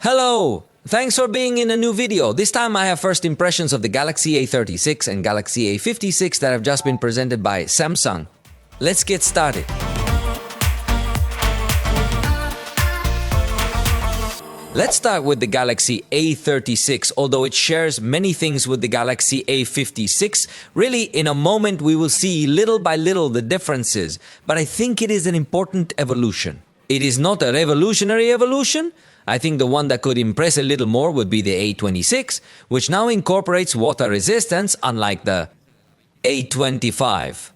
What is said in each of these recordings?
Hello! Thanks for being in a new video. This time I have first impressions of the Galaxy A36 and Galaxy A56 that have just been presented by Samsung. Let's get started. Let's start with the Galaxy A36, although it shares many things with the Galaxy A56. Really, in a moment we will see little by little the differences, but I think it is an important evolution. It is not a revolutionary evolution. I think the one that could impress a little more would be the A26, which now incorporates water resistance, unlike the A25.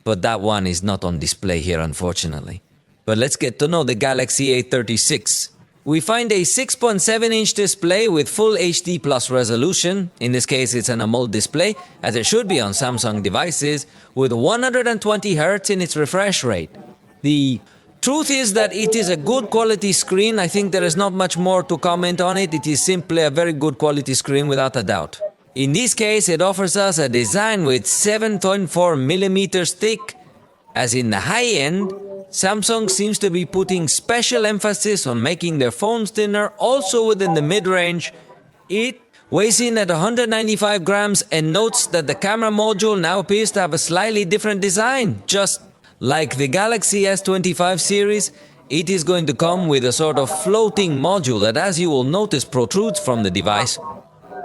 But that one is not on display here, unfortunately. But let's get to know the Galaxy A36. We find a 6.7-inch display with full HD plus resolution. In this case, it's an AMOLED display, as it should be on Samsung devices, with 120 Hz in its refresh rate. The truth is that it is a good quality screen. I think there is not much more to comment on it. It is simply a very good quality screen without a doubt. In this case, it offers us a design with 7.4mm thick. As in the high end, Samsung seems to be putting special emphasis on making their phones thinner. Also within the mid-range, it weighs in at 195 grams and notes that the camera module now appears to have a slightly different design. Just like the Galaxy S25 series, it is going to come with a sort of floating module that, as you will notice, protrudes from the device,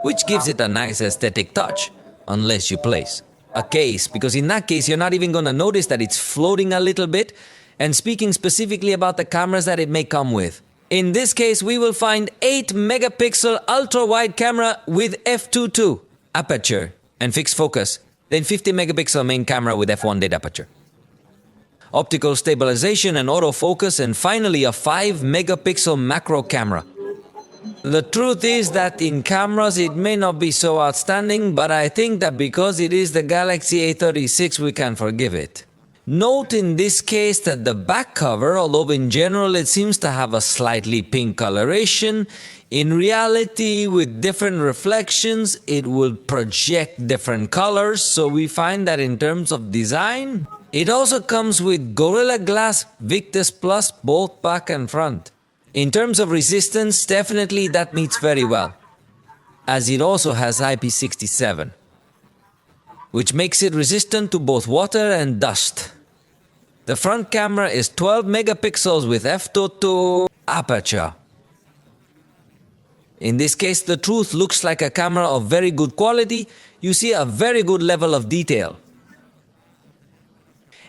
which gives it a nice aesthetic touch, unless you place a case, because in that case you're not even going to notice that it's floating a little bit. And speaking specifically about the cameras that it may come with, in this case we will find 8-megapixel ultra-wide camera with f2.2 aperture and fixed focus, then 50-megapixel main camera with f1 depth aperture, optical stabilization and autofocus, and finally a 5-megapixel macro camera. The truth is that in cameras it may not be so outstanding, but I think that because it is the Galaxy A36 we can forgive it. Note in this case that the back cover, although in general it seems to have a slightly pink coloration, in reality with different reflections it will project different colors, so we find that in terms of design, it also comes with Gorilla Glass Victus Plus both back and front. In terms of resistance, definitely that meets very well, as it also has IP67, which makes it resistant to both water and dust. The front camera is 12 megapixels with f2.2 aperture. In this case, the truth looks like a camera of very good quality. You see a very good level of detail.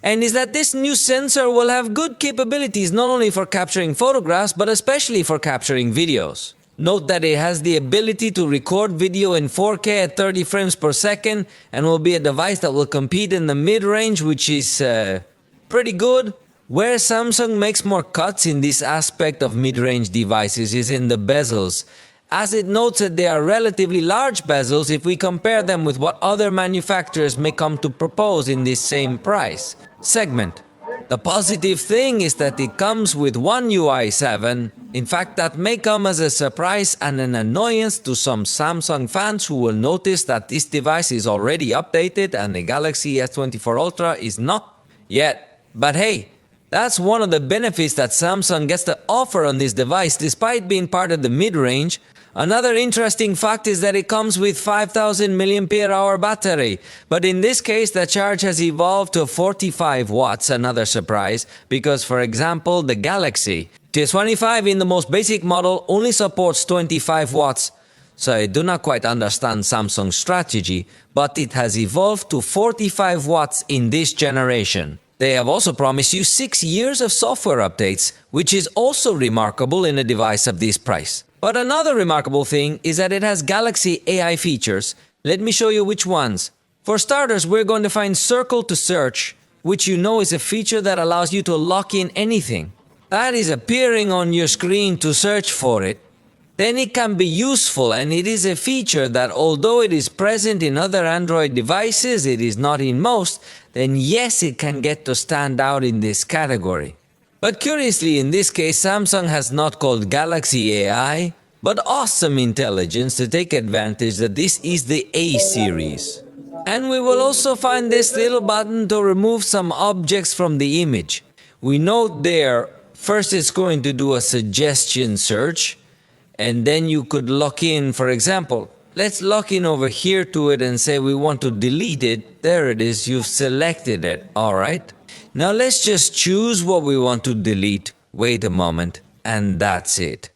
And is that this new sensor will have good capabilities not only for capturing photographs, but especially for capturing videos. Note that it has the ability to record video in 4K at 30 frames per second and will be a device that will compete in the mid-range, which is pretty good. Where Samsung makes more cuts in this aspect of mid-range devices is in the bezels, as it notes that they are relatively large bezels if we compare them with what other manufacturers may come to propose in this same price segment. The positive thing is that it comes with One UI 7. In fact, that may come as a surprise and an annoyance to some Samsung fans who will notice that this device is already updated and the Galaxy S24 Ultra is not yet. But hey, that's one of the benefits that Samsung gets to offer on this device despite being part of the mid-range. Another interesting fact is that it comes with 5000 mAh battery, but in this case the charge has evolved to 45 watts, another surprise, because for example the Galaxy S25 in the most basic model only supports 25 watts. So I do not quite understand Samsung's strategy, but it has evolved to 45 watts in this generation. They have also promised you 6 years of software updates, which is also remarkable in a device of this price. But another remarkable thing is that it has Galaxy AI features. Let me show you which ones. For starters, we're going to find Circle to Search, which you know is a feature that allows you to lock in anything that is appearing on your screen to search for it. Then it can be useful, and it is a feature that although it is present in other Android devices, it is not in most, then yes, it can get to stand out in this category. But curiously, in this case, Samsung has not called Galaxy AI, but Awesome Intelligence to take advantage that this is the A series. And we will also find this little button to remove some objects from the image. We note there, first it's going to do a suggestion search, And then you could lock in, for example, let's lock in over here to it and say we want to delete it. There it is, you've selected it, all right? Now let's just choose what we want to delete. Wait a moment, and that's it.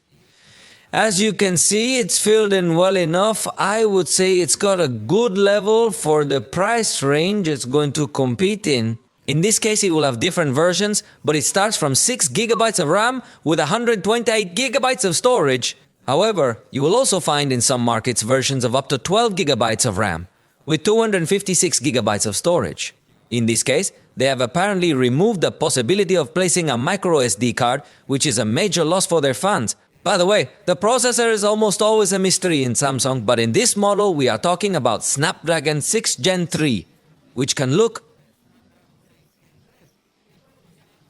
As you can see, it's filled in well enough. I would say it's got a good level for the price range it's going to compete in. In this case, it will have different versions, but it starts from 6 gigabytes of RAM with 128 gigabytes of storage. However, you will also find in some markets versions of up to 12 gigabytes of RAM with 256 gigabytes of storage. In this case, they have apparently removed the possibility of placing a micro SD card, which is a major loss for their fans. By the way, the processor is almost always a mystery in Samsung, but in this model we are talking about Snapdragon 6 Gen 3, which can look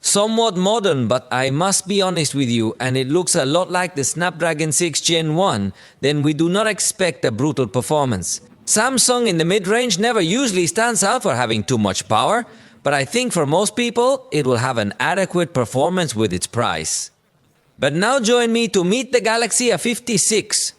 somewhat modern, but I must be honest with you, and it looks a lot like the Snapdragon 6 Gen 1, then we do not expect a brutal performance. Samsung in the mid-range never usually stands out for having too much power, but I think for most people it will have an adequate performance with its price. But now join me to meet the Galaxy A56.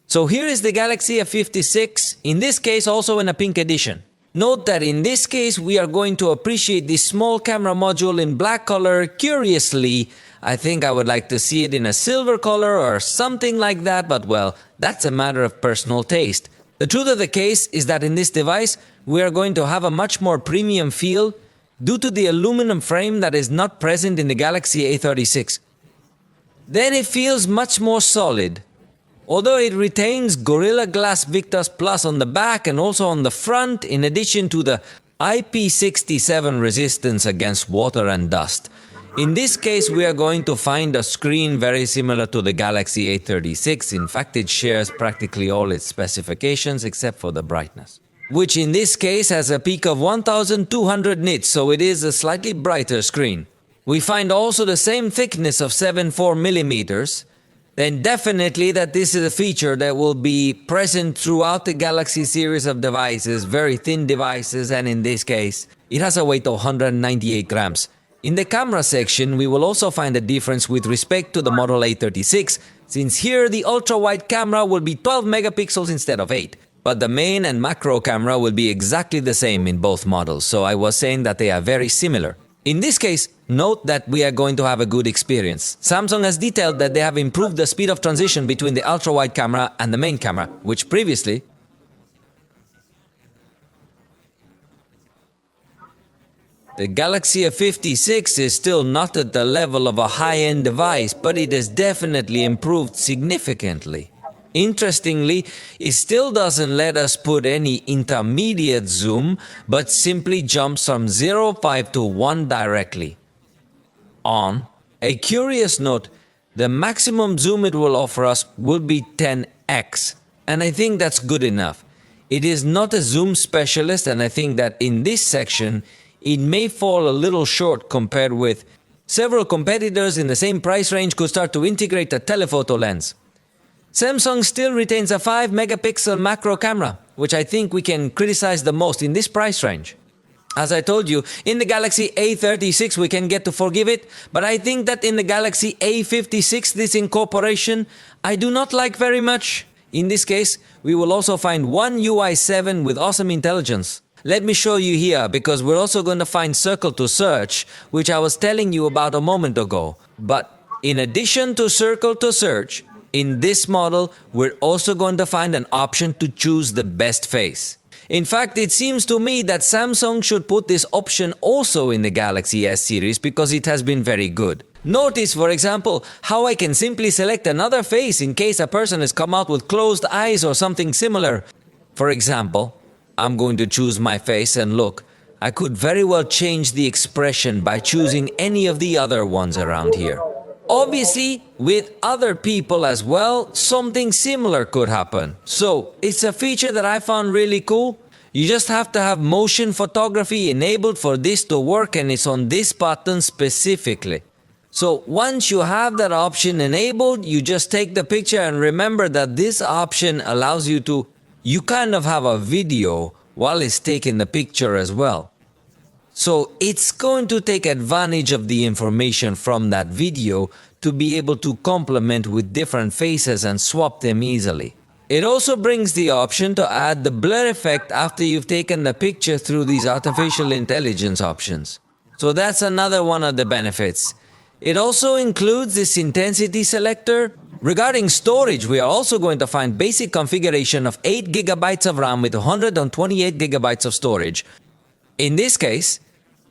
So here is the Galaxy A56, in this case also in a pink edition. Note that in this case we are going to appreciate this small camera module in black color. Curiously, I think I would like to see it in a silver color or something like that, but well, that's a matter of personal taste. The truth of the case is that in this device we are going to have a much more premium feel due to the aluminum frame that is not present in the Galaxy A36. Then it feels much more solid. Although it retains Gorilla Glass Victus Plus on the back and also on the front, in addition to the IP67 resistance against water and dust. In this case, we are going to find a screen very similar to the Galaxy A36. In fact, it shares practically all its specifications except for the brightness, which in this case has a peak of 1200 nits, so it is a slightly brighter screen. We find also the same thickness of 7.4 millimeters. Then definitely that this is a feature that will be present throughout the Galaxy series of devices, very thin devices, and in this case, it has a weight of 198 grams. In the camera section, we will also find a difference with respect to the model A36, since here the ultra-wide camera will be 12 megapixels instead of 8. But the main and macro camera will be exactly the same in both models, so I was saying that they are very similar. In this case, note that we are going to have a good experience. Samsung has detailed that they have improved the speed of transition between the ultra-wide camera and the main camera, which previously the Galaxy A56 is still not at the level of a high-end device, but it has definitely improved significantly. Interestingly, it still doesn't let us put any intermediate zoom, but simply jumps from 0.5 to 1 directly. On a curious note, the maximum zoom it will offer us will be 10x, and I think that's good enough. It is not a zoom specialist, and I think that in this section, it may fall a little short compared with several competitors in the same price range could start to integrate a telephoto lens. Samsung still retains a 5 megapixel macro camera, which I think we can criticize the most in this price range. As I told you, in the Galaxy A36 we can get to forgive it, but I think that in the Galaxy A56 this incorporation I do not like very much. In this case, we will also find One UI 7 with awesome intelligence. Let me show you here, because we're also going to find Circle to Search, which I was telling you about a moment ago. But in addition to Circle to Search, in this model, we're also going to find an option to choose the best face. In fact, it seems to me that Samsung should put this option also in the Galaxy S series because it has been very good. Notice, for example, how I can simply select another face in case a person has come out with closed eyes or something similar. For example, I'm going to choose my face and look, I could very well change the expression by choosing any of the other ones around here. Obviously, with other people as well, something similar could happen. So, it's a feature that I found really cool. You just have to have motion photography enabled for this to work, and it's on this button specifically. So, once you have that option enabled, you just take the picture, and remember that this option allows you to, you kind of have a video while it's taking the picture as well. So it's going to take advantage of the information from that video to be able to complement with different faces and swap them easily. It also brings the option to add the blur effect after you've taken the picture through these artificial intelligence options. So that's another one of the benefits. It also includes this intensity selector. Regarding storage, we are also going to find basic configuration of 8 GB of RAM with 128 GB of storage. In this case,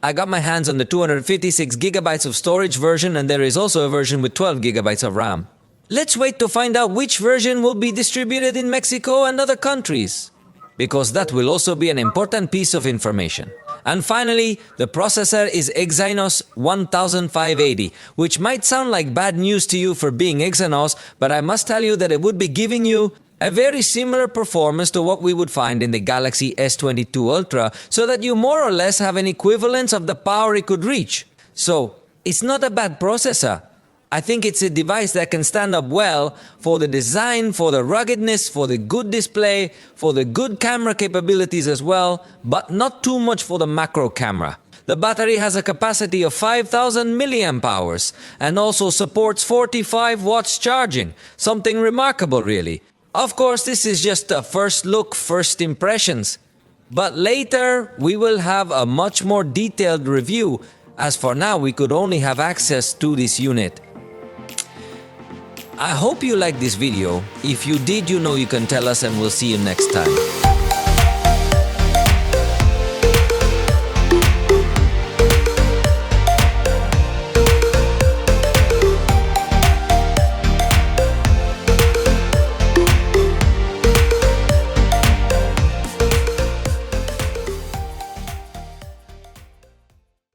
I got my hands on the 256 GB of storage version, and there is also a version with 12 GB of RAM. Let's wait to find out which version will be distributed in Mexico and other countries, because that will also be an important piece of information. And finally, the processor is Exynos 1580, which might sound like bad news to you for being Exynos, but I must tell you that it would be giving you a very similar performance to what we would find in the Galaxy S22 Ultra, so that you more or less have an equivalence of the power it could reach. So, it's not a bad processor. I think it's a device that can stand up well for the design, for the ruggedness, for the good display, for the good camera capabilities as well, but not too much for the macro camera. The battery has a capacity of 5000 milliamp hours and also supports 45 watts charging, something remarkable really. Of course, this is just a first look, first impressions, but later we will have a much more detailed review, as for now we could only have access to this unit. I hope you liked this video. If you did, you know you can tell us, and we'll see you next time.